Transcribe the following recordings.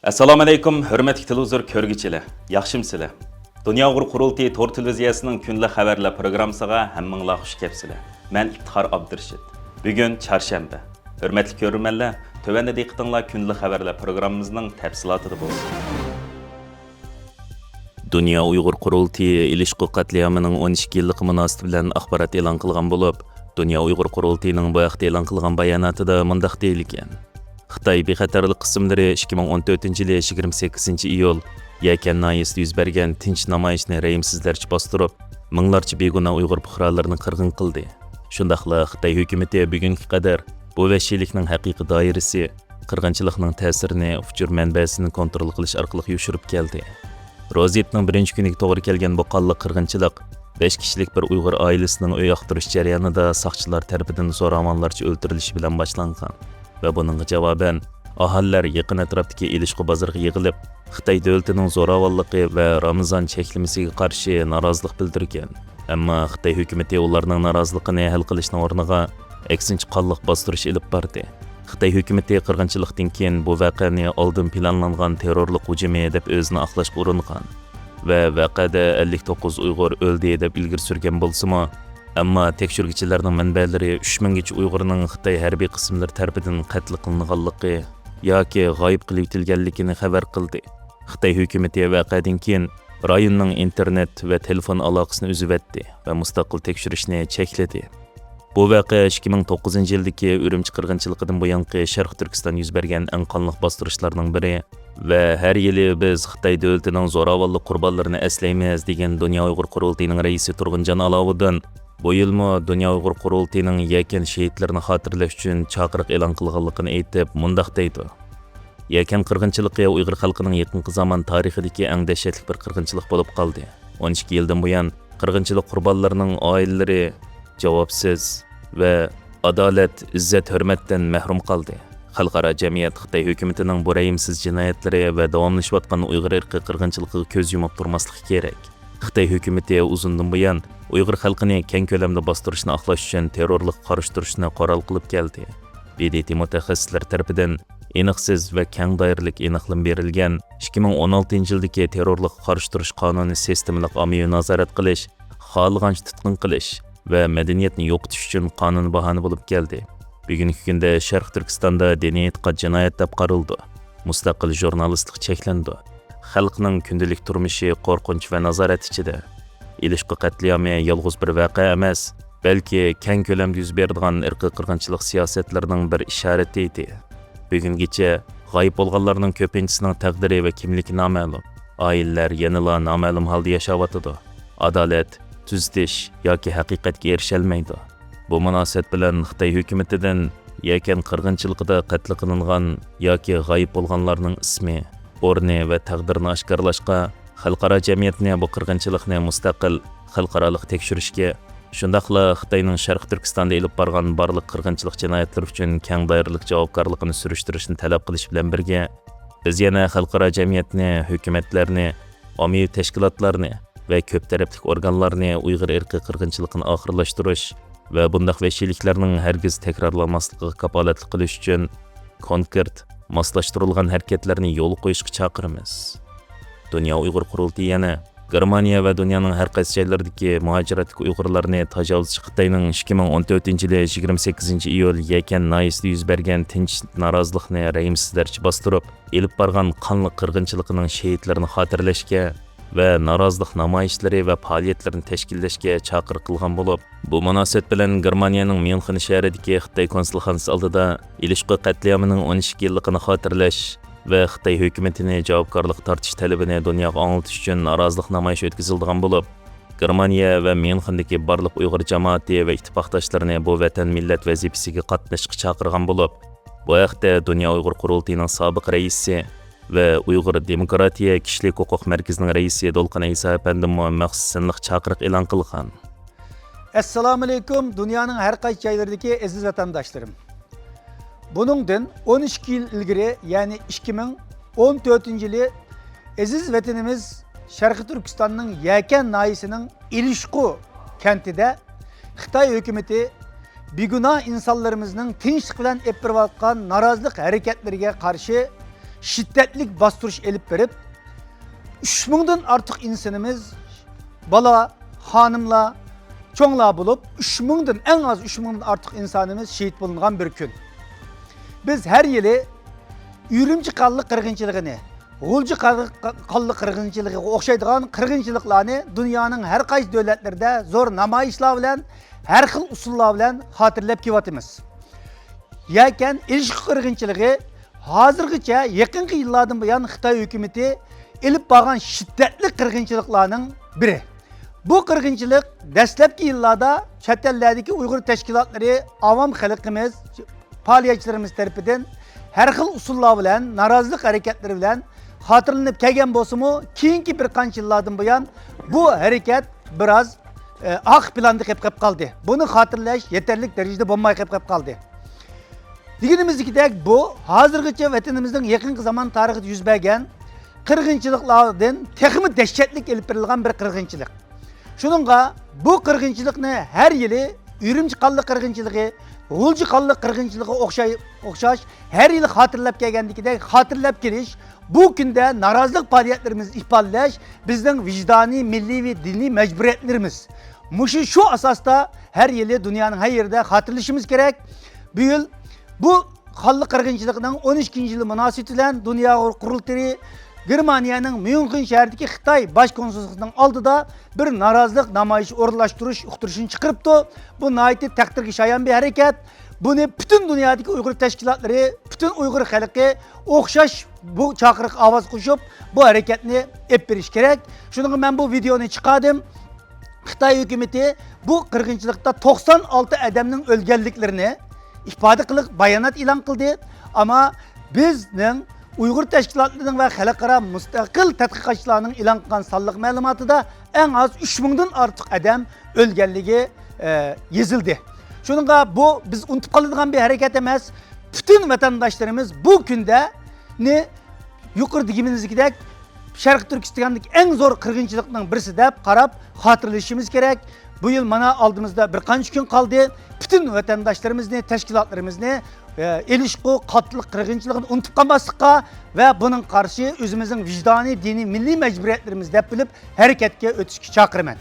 Assalomu alaykum, hurmatli televizor ko'rguvchilar. Yaxshimsizlar? Dunyo qurultiyi to'r televiziyasining kunlik xabarlar programmasiga hammanglar xush kelibsizlar. Men İftixar Abdurashid. Bugun chorshanba. Hurmatli ko'ruvchilar, tövəndə diqqətinizlər kunlik xabarlar programmamızın təfsilatı bo'lsin. Dunyo Uyg'ur qurultiyi ilishqi qatliamining 12 yilligi munosabati bilan axborot e'lon qilgan bo'lib, Dunyo Uyg'ur qurultiyining bu vaqtda e'lon qilgan bayonotida mundaq deyilgan. Xitoy bexatarlik qismlari 2014-yil 28 iyul Yakan nahiyasida yuz bergan tinch namoyishni rayimsizlarcha bostirib, minglarcha begunoh Uyg'ur fuqarolarini qirg'in qildi. Shundaqla Xitoy hukumatı bugunga qadar bu vahshiylikning haqiqiy doirasi, qirg'inchilikning ta'sirini uchur manbasini kontrol qilish orqali yushirib keldi. Ro'ziyatning birinchi kuniga to'g'ri kelgan bu qonli qirg'inchilik 5 kishilik bir Uyg'ur oilasining uy yoqtirish jarayonida soqchilar tarafidan zo'ravonlarcha o'ldirilishi bilan boshlangan. Ve bununla cevaben ahaliler yakın etrafdaki ilişki bazarıga yığılıp Xitoy davlatining zo'ravonligi ve Ramazan cheklimasiga qarshi norozilik bildirgan. Ammo Xitoy hukumati ularning noroziligini hal qilishning o'rniga aksincha qonliq bostirish ilib bordi. Xitoy hukumati qirg'inchilikdan keyin bu voqeani oldin planlangan terrorlik hujumi deb o'zini oqlashga uringan ve voqeada 59 Uyg'ur o'ldi deb ilgari surgan bo'lsa-mu, ammo tekshiruvchilarning manbalari 3000 gacha Uyg'urning Xitoy harbiy qismlari tarafidan qatl qilinganligi yoki g'oyib qilib etilganligini xabar qildi. Xitoy hukumati voqeadan keyin rayonning internet va telefon aloqasini uzib etdi va mustaqil tekshirishni chekladi. Bu voqea 2009-yildagi Urumchi qirg'inchiligidan buyangi Sharq Turkiston yuz bergan eng qonli bostirishlarning biri ve her yili biz Xitoy davlatining zo'ravonlik qurbonlarini eslaymiz degan Dunyo Uyg'ur qurultiyining raisi Turg'unjon Aloviddin bu yilmi Dunyo Uyg'ur qurultiyining Yakan shehidlarini xotirlash uchun chaqiriq e'lon qilganligini aytib, mundaq deydi. Yakan qirg'inchiligi Uyg'ur xalqining yaqinqi zamon tarixidagi eng dahshatli bir qirg'inchilik bo'lib qoldi. 12 yildan buyon qirg'inchilik qurbonlarining oilalari javobsiz ve adolat, izzat, hurmatdan mahrum qoldi. Xalqaro jamiyat Xitoy hukumatining bu rayimsiz jinoyatlari va davomlashayotgan Uyg'ur irqi qirg'inchiligiga ko'z yumib turmasligi kerak. Xitoy hukumati uzundan buyon Uyg'ur xalqini keng ko'lamda bostirishni oqlash uchun terrorlik qarshtirishni qoral qilib keldi. BDT mutaxassislar tarafidan aniqsiz va keng doiralik aniqlam berilgan 2016-yildagi terrorlik qarshtirish qonuni sistemalik ommaviy nazorat qilish, xohlagancha tutqun qilish va madaniyatni yo'qotish uchun qonun bahona bo'lib keldi. Bugungi kunda Sharq Turkistonda diniy e'tiqod jinoyat deb qaraldi. Mustaqil jurnalistlik cheklandi. Xalqning kundalik turmushi qo'rqinch va nazorat ichida. İlişqi qatliami yolg'iz bir voqea emas, balki keng ko'lamda yuz beradigan irqiy qirg'inchilik siyosatlarining bir ishorati edi. Bugungacha g'oyib bo'lganlarning ko'pinchisining taqdiri va kimligi noma'lum. Oilalar yanada noma'lum holda yashayotdi. Adolat, tuzatish yoki haqiqatga erisholmaydi. Bu munosabat bilan Xitoy hukumatidan Yakan qirg'inchiligida qatl qilingan yoki g'oyib bo'lganlarning ismi, o'rni va taqdirini oshkorlashga, xalqaro jamiyatni bu qirg'inchilikni mustaqil xalqaroliq tekshirishga, shundaqla Xitoyning Sharq Turkistonda elib borgan barliq qirg'inchilik jinoyatlari uchun keng doiralik javobgarligini surishtirishni talab qilish bilan birga, biz yana xalqaro jamiyatni, hukumatlarni, ommaviy tashkilotlarni va ko'p tarafli organlarni Uyg'ur irqiy qirg'inchiligini oxirlashtirish va bundaq vahshiyliklarning hargiz takrorlanmasligiga kapolatlik qilish uchun konkret, moslashtirilgan harakatlarni yo'l qo'yishga chaqiramiz. Dunyo Uyg'ur qurultiyi yana Germaniya va dunyoning har qaysi joylaridagi muhojiratlik Uyg'urlarni tajovuzchi Xitoyning 2014-yil 28 iyul Yakan nahiyasida yuz bergan tinch norozilikni rayimsizlarcha bostirib, elib borgan qonli qirg'inchiligining shehidlarini xotirlashga ve norozilik namoyishlari va faoliyatlarini tashkillashga chaqiriq qilgan bo'lib, bu munosabat bilan Germaniyaning Myunxen shahridagi Xitoy konsulxonasi oldida ilishqi qatliamining 12 yilligini xotirlash ve Xitoy hukumatini javobgarlik tortish talabini dunyoga anglatish uchun norozilik namoyishi o'tkazilgan bo'lib, Germaniya va Myunxendagi barliq Uyg'ur jamoati va ittifoqdoshlarini bu vatan millat vazifasiga qatnashishga chaqirgan bo'lib, bu haqda Dunyo Uyg'ur qurultiyining sobiq raisi ve Uyg'ur Demokratiya Kishilik huquq markazining raisi Dolqin Isa apandim maxsus chaqiriq e'lon qilgan. Assalomu alaykum, dunyoning har qaysi joylaridagi aziz vatandaşlarım. Buningdan 12 yil ilgari, ya'ni 2014-yili aziz vatanimiz Sharq Turkistonning Yakan nahiyasining İlişqi kentida Xitoy hukumati begunoh insonlarimizning tinchlik bilan epirayotgan norozilik harakatlariga qarshi şiddetlik bastırış elip verip 3000'dan artık insanımız bala, hanımla, çoğunla bulup 3000'dan en az 3000'dan artık insanımız şehit bulungan bir gün. Biz her yılı Ürümçi qallı qırğınçılığını, Gulcu qallı qırğınçılığı oxşaydıgan qırğınçılıqlarını dünyanın her qaysı devletlerinde zor namayişler bilen, her xil usullar bilen hatırlap kivatımız. Yaken ilişki qırğınçılığı hazırgıça yakınki yıllardan buyan Xitay hükümeti elip bağan şiddetli qırğınçılıqlarının biri. Bu qırğınçılık dastlabki yıllarda chet ellerdeki Uyghur teşkilatları, avam xalqimiz, faaliyetçilerimiz tarafidan her xil usullar bilen, narazılık hareketleri bilen hatırlanıp kelgen bolsumu, keyinki bir qancha yıllardan buyan bu hareket biraz ak planda qep kaldı. Bunu hatırlaş yeterlik derecede bulmay qep kaldı. Diginimizdeki bu hazırgıça vatanımızın yakın zaman tarihinde yüz bergen qırğınçılıklardan texmi dehşetlik elip verilgan bir qırğınçılık. Şununla bu qırğınçılıkni her yılı Ürümçi qallı qırğınçılığı, Gulcu qallı qırğınçılığı oxşaş her yıl hatırlap kelgendikidek hatırlap keliş, bu günde narazılık faaliyetlerimizi ifadeleş bizden vicdani, milli ve dini mecburiyetlerimiz. Şu asasta her yılı dünyanın her yerde hatırlaşımız gerek. Bu yıl bu qallı qırğınçılığının 12. yılı münasebetiyle Dünya Kurultayı Germaniyanın München şehrideki Xitay Başkonsolosluğunun aldıda bir narazılık namayışı orlaştırış uqturuşunu çıkarıptı. Bu nayeti takdirge şayan bir hareket. Bunu bütün dünyadaki Uyghur teşkilatları, bütün Uyghur halkı oxşaş bu çakırık avaz koşup bu hareketini hep biriş gerek. Şunun ben bu videonu çıkardım. Xitay hükümeti bu qırğınçılıkta 96 adamın ölgenliklerini ifade kılıp bayanat ilan kıldı. Ama bizning Uyghur teşkilatlarının ve halkara müstakil tədqiqatçılarının ilan kılan sallık malumatıda en az 3000'den artık adam ölgenliği yazıldı. Şununla bu biz unutup kaladigan bir hareket emas. Bütün vatandaşlarımız bu günde ne yukarı digimizdeki Şarkı Türkistan'daki en zor qırğınçılıkның birisi dep qarab hatırlaşımız gerek. Bu yıl mana aldığımızda bir qancha gün kaldı. Bütün vatandaşlarımızı, teşkilatlarımızı ilişki, katılık, qırğınçılığını unutup kalmaslıkka ve bunun karşı özümüzün vicdani, dini, milli mecburiyetlerimiz dep bilip hareketke ötüşki çakırman.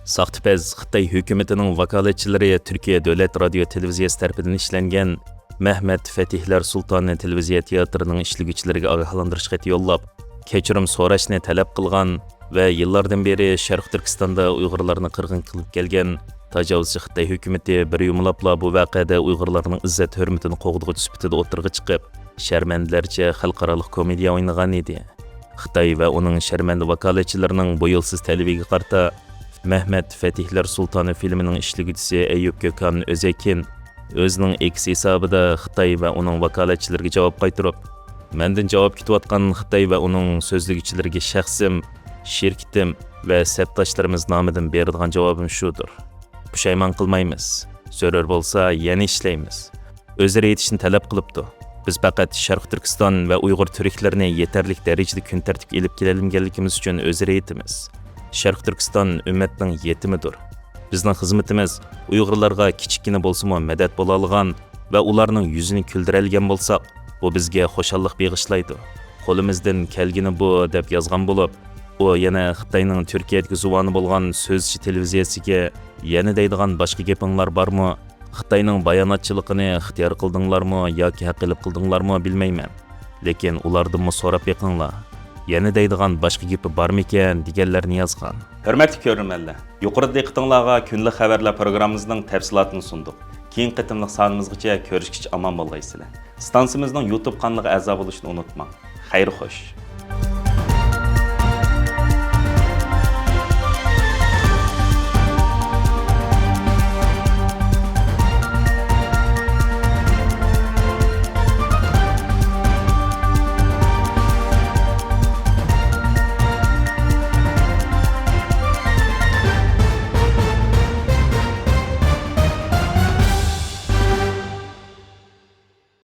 Saxtipez Xitay hükümetinin vakaletçileri Türkiye Devlet Radyo Televiziyası tarafından işlengen Mehmet Fetihler Sultanı Televiziya Teatrının işligüçileriga agahlandırış xati yollab, kechirim so'rashni talab qilgan ve yıllardan beri Sharq Turkistonda Uyg'urlarni qirg'in qilib kelgan tajovuzchi Xitoy hukumati bir yumlabla bu voqeada Uyg'urlarning izzat hurmatini qo'g'dug'ich sifatida o'tirg'i chiqib, sharmandalarcha xalqaro komediya o'ynagan edi. Xitoy va uning sharmanda vakolatchilarining bu yo'lsiz talabiga qarta Mehmet Fetihler Sultanı filmining ishligüchisi Ayyub Gökhan Özekin özünün X hesabida Xitoy ve onun vakolatchilariga javob qaytirib, mendan javob kutayotgan Xitoy ve onun so'zliguvchilariga shaxsim, shirkitim ve sepdoshlarimiz nomidan beradigan javobim shudir. Pushaymon qilmaymiz. Zarur bo'lsa, yana ishlaymiz. O'zlari yetishni talab qilibdi. Biz faqat Sharq Turkiston ve Uyg'ur turklarini yetarlik darajada kun tartibga elib kelganligimiz uchun o'zlari yetimiz. Sharq Turkiston ummatning yetimidir. Bizning xizmatimiz Uyg'urlarga kichikkina bo'lsa-mu madad bo'la olgan va ularning yuzini kuldiralgan bo'lsak, bu bizga xushallik beg'ishlaydi. Qo'limizdan kelgani bu deb yozgan bo'lib, u yana Xitoyning Turkiyadagi zuvoni bo'lgan so'zchi televiziyasiga yana deydigan boshqa gapinglar bormi? Xitoyning bayonotchiligini ixtiyor qildinglarmi yoki haqilib qildinglarmi bilmayman. Lekin ulardan so'rab yiqinglar. Yana deydigan boshqa gapi bormikan deganlarni yozgan. Hurmatli ko'ruvchilar, yuqorida diqqatingizga kunlik xabarlar programmamizning tafsilotini sundik. Keyin qitimliq sonimizgacha ko'rishgacha omon bo'lgaysizlar. Stansimizning YouTube kanaliga a'zo bo'lishni unutmang. Xayr xo'sh.